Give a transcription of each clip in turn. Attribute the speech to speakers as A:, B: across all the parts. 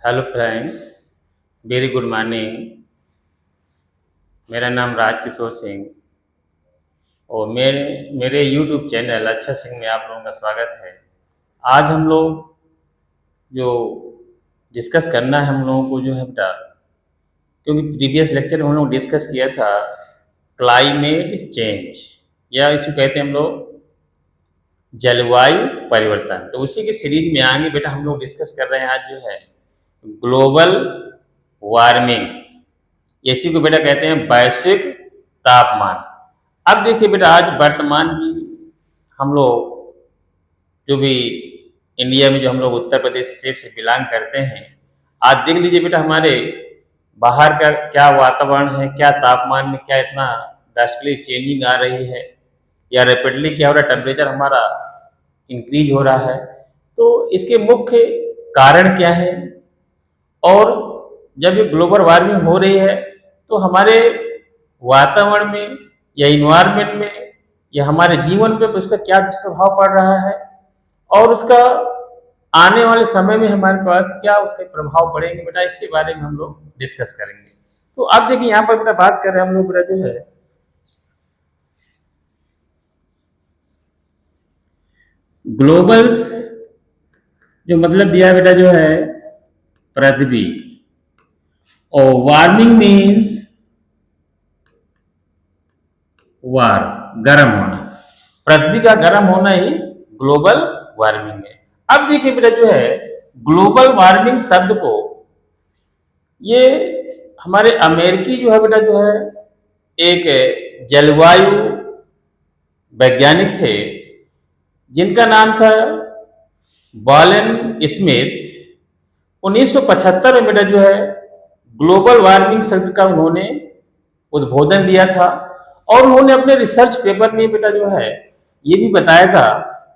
A: Hello friends, very good morning. मेरा नाम राजकिशोर सिंह और मेरे मेरे यूट्यूब चैनल अच्छा सिंह में आप लोगों का स्वागत है। आज हम लोग जो डिस्कस करना है हम लोगों को जो है बेटा, क्योंकि प्रीवियस लेक्चर में हम लोग डिस्कस किया था क्लाइमेट चेंज, या इसे कहते हैं हम लोग जलवायु परिवर्तन। तो उसी की सीरीज में आगे बेटा हम लोग डिस्कस कर रहे हैं आज जो है ग्लोबल वार्मिंग, इसी को बेटा कहते हैं वैश्विक तापमान। अब देखिए बेटा, आज वर्तमान की हम लोग जो भी इंडिया में जो हम लोग उत्तर प्रदेश स्टेट से बिलोंग करते हैं, आज देख लीजिए बेटा हमारे बाहर का क्या वातावरण है, क्या तापमान में क्या इतना ड्रास्टिकली चेंजिंग आ रही है, या रैपिडली क्या हो रहा है, टेम्परेचर हमारा इंक्रीज हो रहा है। तो इसके मुख्य कारण क्या है, और जब ये ग्लोबल वार्मिंग हो रही है तो हमारे वातावरण में या इन्वायरमेंट में या हमारे जीवन पे उसका क्या दुष्प्रभाव पड़ रहा है, और उसका आने वाले समय में हमारे पास क्या उसके प्रभाव पड़ेंगे बेटा, इसके बारे में हम लोग डिस्कस करेंगे। तो अब देखिए यहाँ पर बेटा बात कर रहे हैं हम लोग बेटा जो है ग्लोबल्स, जो मतलब दिया बेटा जो है पृथ्वी, और वार्मिंग मीन्स वार, गर्म होना। पृथ्वी का गर्म होना ही ग्लोबल वार्मिंग है। अब देखिए बेटा जो है ग्लोबल वार्मिंग शब्द को ये हमारे अमेरिकी जो है बेटा जो है एक जलवायु वैज्ञानिक थे जिनका नाम था बॉलन स्मिथ। 1975 में बेटा जो है ग्लोबल वार्मिंग शब्द का उन्होंने उद्बोधन दिया था, और उन्होंने अपने रिसर्च पेपर में बेटा जो है ये भी बताया था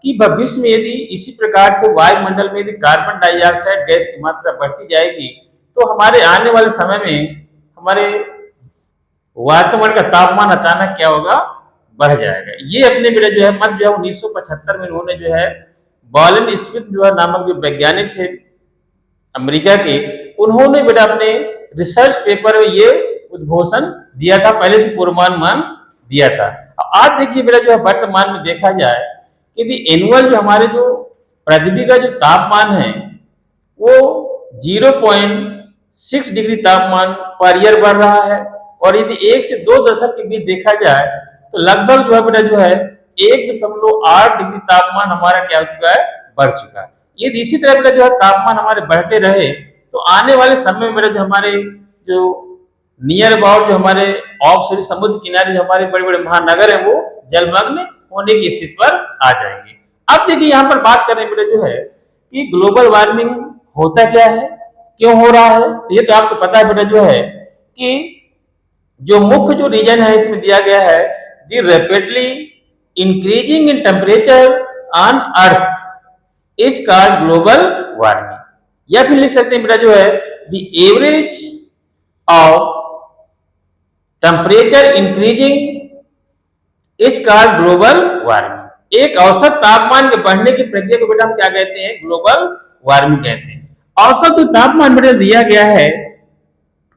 A: कि भविष्य में यदि इसी प्रकार से वायुमंडल में यदि कार्बन डाइऑक्साइड गैस की मात्रा बढ़ती जाएगी तो हमारे आने वाले समय में हमारे वातावरण का तापमान अचानक क्या होगा, बढ़ जाएगा। ये अपने बेटा जो है मत जो है 1975 में उन्होंने जो है बॉलन स्मिथ जो है नामक जो वैज्ञानिक थे अमेरिका के, उन्होंने बेटा अपने रिसर्च पेपर में ये उद्घोषण दिया था, पहले से पूर्वानुमान दिया था। अब आज देखिए बेटा जो है वर्तमान में देखा जाए कि यदि एनुअल जो हमारे जो पृथ्वी का जो तापमान है वो 0.6 डिग्री तापमान पर ईयर बढ़ रहा है, और यदि 1 से 2 दशक के बीच देखा जाए तो लगभग जो है बेटा जो है 1.8 डिग्री तापमान हमारा क्या हो चुका है, बढ़ चुका है। यदि इसी तरह बेटा जो है तापमान हमारे बढ़ते रहे तो आने वाले समय में बेटा जो हमारे जो नियर अबाउट जो हमारे ऑफ सॉरी समुद्र किनारे जो हमारे बड़े बड़े महानगर हैं वो जलमग्न होने की स्थिति पर आ जाएंगे। अब देखिए यहाँ पर बात करें बेटा जो है कि ग्लोबल वार्मिंग होता क्या है, क्यों हो रहा है, तो ये तो आपको पता है बेटा जो है कि जो मुख्य जो रीजन है इसमें दिया गया है the rapidly increasing in temperature on earth is called global warming, या फिर लिख सकते हैं बेटा जो है the average of temperature increasing is called global warming. एक औसत तापमान के बढ़ने की प्रक्रिया को बेटा हम क्या कहते हैं, ग्लोबल वार्मिंग कहते हैं। औसत जो तापमान बेटा दिया गया है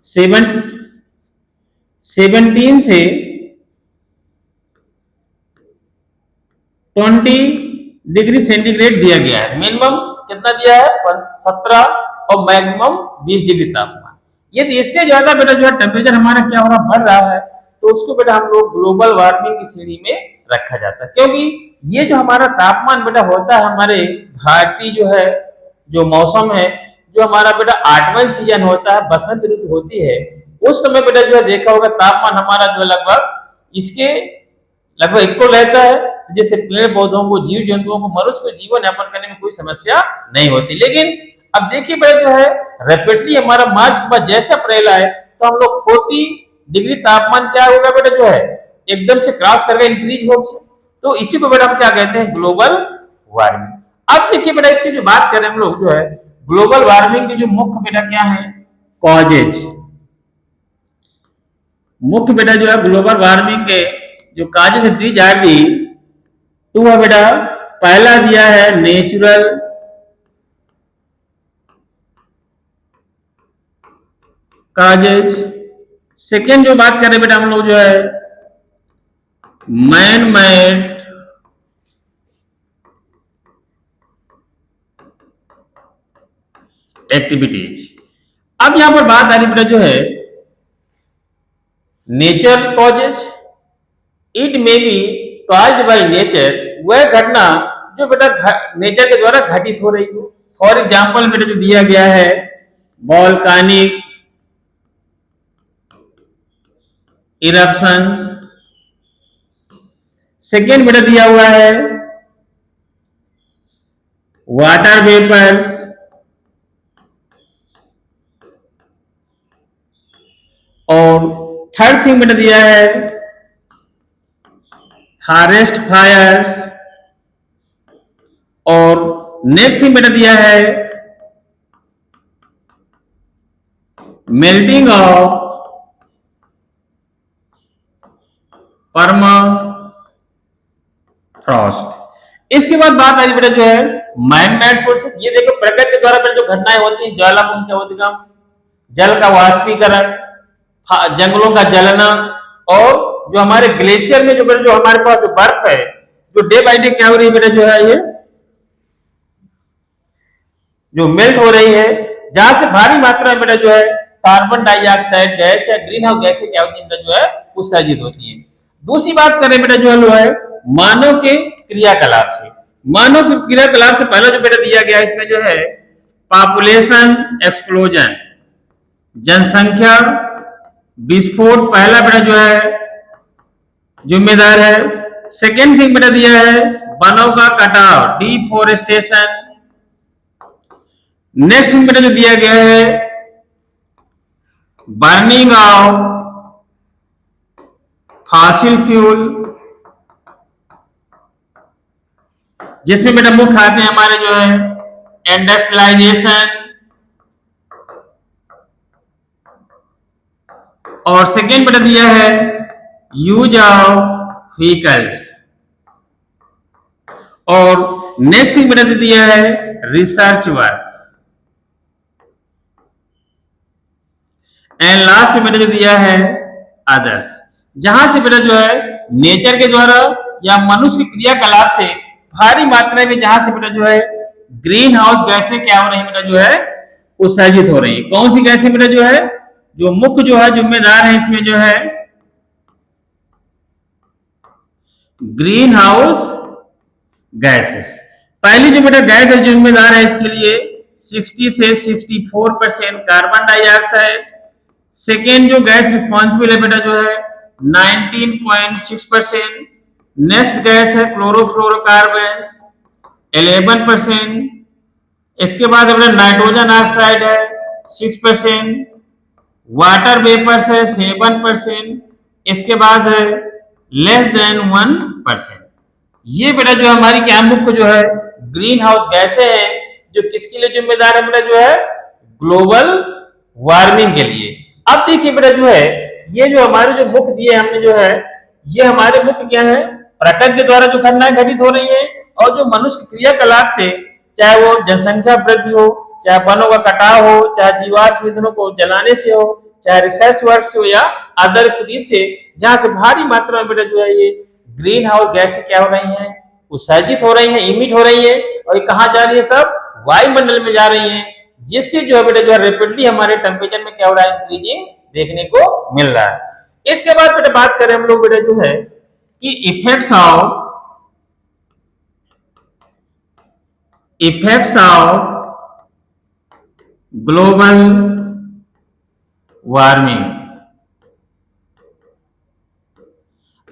A: 17 से 20 डिग्री सेंटीग्रेड दिया गया है। मिनिमम कितना दिया है 17 और मैक्सिमम 20 डिग्री तापमान। यदि इससे ज्यादा बेटा जो है टेम्परेचर हमारा क्या हो रहा, बढ़ रहा है, तो उसको बेटा हम लोग ग्लोबल वार्मिंग की श्रेणी में रखा जाता है। क्योंकि ये जो हमारा तापमान बेटा होता है हमारे भारतीय जो है जो मौसम है, जो हमारा बेटा 8वां सीजन होता है, बसंत ऋतु होती है, उस समय बेटा जो है देखा होगा तापमान हमारा जो लगभग इसके लगभग इक्वल रहता है, जैसे पेड़ पौधों को, जीव जंतुओं को, मनुष्य को जीवन यापन करने में कोई समस्या नहीं होती। लेकिन अब देखिए बेटा जो है रैपिडली हमारा मार्च के बाद जैसे अप्रैल आए तो हम लोग 40 डिग्री तापमान क्या होगा बेटा जो है एकदम से क्रॉस करके इंक्रीज हो गया। तो इसी को बेटा हम क्या कहते हैं, ग्लोबल वार्मिंग। अब देखिए बेटा इसकी जो बात करें हम लोग जो है ग्लोबल वार्मिंग के जो मुख्य बेटा क्या है कॉजेज, मुख्य बेटा जो है ग्लोबल वार्मिंग के जो काजेज दी जाएगी तो वह बेटा पहला दिया है नेचुरल काजेज। सेकेंड जो बात करें बेटा हम लोग जो है मैन मेड एक्टिविटीज। अब यहां पर बात आ रही बेटा जो है nature causes. It may be caused by nature, वह घटना जो बेटा नेचर के द्वारा घटित हो रही हो। फॉर एग्जाम्पल बेटा जो दिया गया है वॉल्कानिक इरप्शंस। सेकेंड बेटा दिया हुआ है वाटर वेपर्स, और थर्ड थिंग बेटा दिया है फॉरेस्ट फायर्स, और नेक्स्ट थिंग बेटा दिया है मेल्टिंग ऑफ परमाफ्रॉस्ट। इसके बाद बात आई बेटा जो है मैन मेड सोर्सेस। ये देखो प्रकृति के द्वारा जो घटनाएं होती हैं, ज्वालामुखी का उद्गम, जल का वाष्पीकरण, जंगलों का जलना, और जो हमारे ग्लेशियर में जो हमारे पास जो बर्फ है जो डे बाई डे क्या हो रही है बेटा जो है ये जो मेल्ट हो रही है, जहां से भारी मात्रा में बेटा जो है कार्बन डाइऑक्साइड गैस या ग्रीन हाउस गैसें क्या होती है बेटा जो है उत्सर्जित होती है। दूसरी बात करें बेटा जो है मानव के क्रियाकलाप से। मानव के क्रियाकलाप से पहला जो बेटा दिया गया है इसमें जो है पॉपुलेशन एक्सप्लोजन, जनसंख्या विस्फोट पहला बेटा जो है जिम्मेदार है। सेकेंड थिंग बेटा दिया है वनों का कटाव, डिफोरेस्टेशन। नेक्स्ट थिंग बेटा जो दिया गया है बर्निंग ऑफ फॉसिल फ्यूल, जिसमें बेटा मुख्य आते हैं हमारे जो है इंडस्ट्रियलाइजेशन, और सेकेंड बेटा दिया है यूज ऑफ व्हीकल्स, और नेक्स्ट थिंग बेटा दिया है रिसर्च वर्क, एंड लास्ट में बेटा जो दिया है अदर्स। जहां से बेटा जो है नेचर के द्वारा या मनुष्य के क्रियाकलाप से भारी मात्रा में जहां से बेटा जो है ग्रीन हाउस गैसें क्या हो रही है बेटा जो है उत्सर्जित हो रही है। कौन सी गैसें बेटा जो है जो मुख्य जो है जिम्मेदार है इसमें जो है ग्रीन हाउस गैसेस। पहली जो बेटा गैस है जिम्मेदार है इसके लिए 60 से 64% कार्बन डाइऑक्साइड। सेकेंड जो गैस रिस्पॉन्सिबल है बेटा जो है 19.6%। नेक्स्ट गैस है क्लोरोफ्लोरोकार्बन्स 11%। इसके बाद अपना नाइट्रोजन ऑक्साइड है 6%, वाटर वेपर्स है 7%, इसके बाद है लेस देन 1%। ये बेटा जो हमारी क्या मुख्य जो है ग्रीन हाउस गैसें हैं जो किसके लिए जिम्मेदार है बेटा जो है ग्लोबल वार्मिंग के लिए। अब देखिए बेटा जो है ये जो हमारे जो मुख्य दिए हमने जो है ये हमारे मुख्य क्या है प्रकृति के द्वारा जो घटनाएं घटित हो रही है और जो मनुष्य के क्रियाकलाप से, चाहे वो जनसंख्या वृद्धि हो, चाहे वनों का कटाव हो, चाहे जीवाश्म ईंधनों को जलाने से हो, चाहे रिसर्च वर्क से हो या अदर से, जहां से भारी मात्रा में बेटा जो है ये ग्रीन हाउस गैसें क्या हो रही हैं उत्सर्जित हो रही हैं, इमिट हो रही है, और ये कहाँ जा रही है सब वायुमंडल में जा रही है, जिससे जो है बेटा जो है रेपिडली हमारे टेम्परेचर में क्या हो रहा है इंक्रीजिंग देखने को मिल रहा है। इसके बाद बेटा बात करें हम लोग बेटा जो है कि इफेक्ट्स ऑफ ग्लोबल वार्मिंग।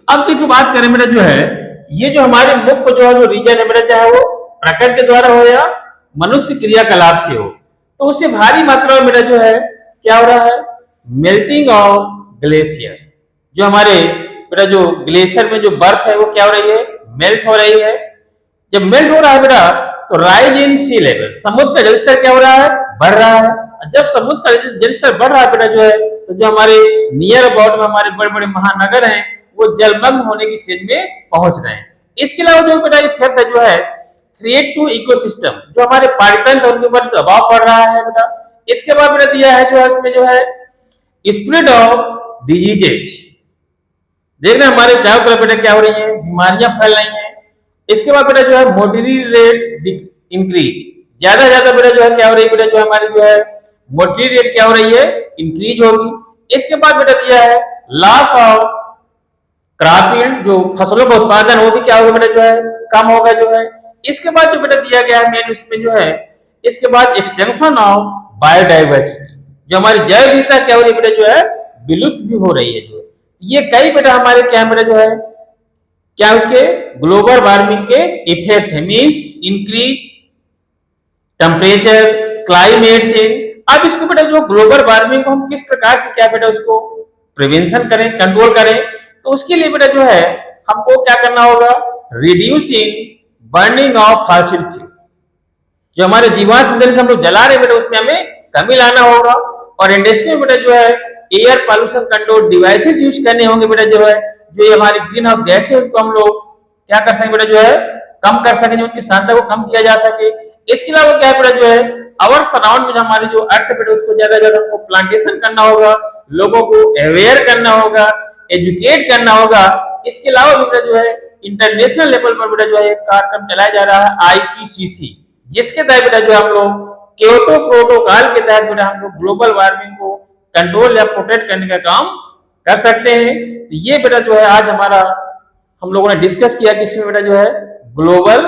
A: अब देखो बात करें बेटा जो है ये जो हमारे मुख्य जो है जो रीजन है बेटा चाहे वो प्रकृति के द्वारा हो या मनुष्य क्रियाकलाप से हो, तो उससे भारी मात्रा में बेटा जो है क्या हो रहा है मेल्टिंग ऑफ ग्लेशियर। जो हमारे बेटा जो ग्लेशियर में जो बर्फ है वो क्या हो रही है मेल्ट हो रही है। जब मेल्ट हो रहा है बेटा तो राइज इन सी लेवल, समुद्र का जलस्तर क्या हो रहा है बढ़ रहा है। जब समुद्र का जलस्तर बढ़ रहा है बेटा जो है तो जो हमारे नियर अबाउट में हमारे बड़े बड़े महानगर हैं वो जलमग्न होने की स्टेज में पहुंच रहे हैं। इसके अलावा जो बेटा इफेक्ट है जो है थ्रेट टू इकोसिस्टम, जो हमारे पर्यावरण है उनके ऊपर दबाव पड़ रहा है बेटा। इसके बाद बेटा दिया है जो है इसमें जो है स्प्रेड ऑफ डिजीजेज। देखना हमारे चारों तरफ बेटा क्या हो रही है, बीमारियां फैल रही हैं। इसके बाद बेटा जो है मोर्टेलिटी रेट इंक्रीज, ज्यादा बेटा जो है क्या हो रही है बेटा जो हमारी जो है मोर्टेलिटी रेट क्या हो रही है, इंक्रीज होगी। इसके बाद बेटा दिया है लॉस ऑफ क्रॉप यील्ड, जो फसलों का उत्पादन वो भी क्या होगा बेटा जो है कम होगा जो है। इसके बाद जो बेटा दिया गया है मेन उसमें जो है, इसके बाद एक्सटेंशन ऑफ बायोडाइवर्सिटी, जो हमारी जैव विविधता क्या हो रही है बेटा जो है विलुप्त भी हो रही है जो है। ये कई बेटा हमारे क्या बेटा जो है क्या उसके ग्लोबल वार्मिंग के इफेक्ट है, means increase temperature, climate change. अब इसको बेटा जो ग्लोबल वार्मिंग को हम किस प्रकार से क्या बेटा उसको प्रिवेंशन करें, कंट्रोल करें, तो उसके लिए बेटा जो है हमको क्या करना होगा, reducing burning of fossil fuel, जो हमारे जीवाश्म ईंधन हम लोग जला रहे बेटा उसमें हमें कमी लाना होगा। और इंडस्ट्री में बेटा जो है air pollution control devices use करने होंगे बेटा जो है, जो ये हमारी ग्रीन हाउस गैस है उनको हम लोग क्या कर सकें बेटा जो है कम कर सकें, उनकी सांद्रता को कम किया जा सके। इसके अलावा क्या है बेटा जो है अवर सराउंड में हमारी जो अर्थ है बेटा उसको ज्यादा हमको प्लांटेशन करना होगा, लोगों को अवेयर करना होगा, एजुकेट करना होगा। इसके अलावा बेटा जो है इंटरनेशनल लेवल पर बेटा जो है एक कार्यक्रम चलाया जा रहा है IPCC, जिसके तहत बेटा जो हम लोग क्योटो प्रोटोकॉल के तहत बेटा हम लोग ग्लोबल वार्मिंग को कंट्रोल या प्रोटेक्ट करने का काम कर सकते हैं। तो ये बेटा जो है आज हमारा हम लोगों ने डिस्कस किया कि इसमें बेटा जो है ग्लोबल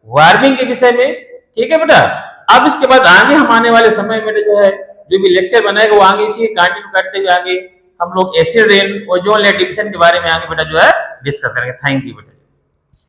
A: वार्मिंग के विषय में। ठीक है बेटा, अब इसके बाद आगे हम आने वाले समय में जो है जो भी लेक्चर बनाएगा वो आगे इसी कंटिन्यू करते हुए आगे हम लोग acid rain, ozone layer depletion के बारे में आगे बेटा जो है डिस्कस करेंगे। थैंक यू बेटा।